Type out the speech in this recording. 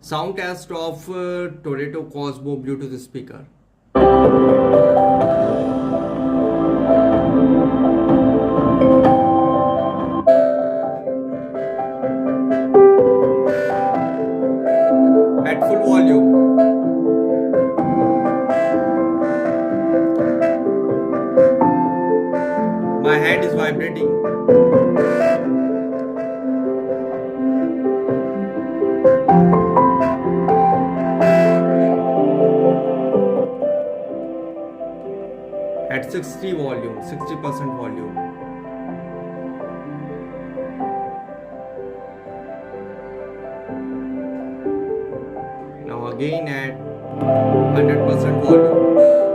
Soundcast of Toreto Cosmo Bluetooth speaker. At full volume. My hand is vibrating. At 60 volume, 60% volume. Now again at 100% volume.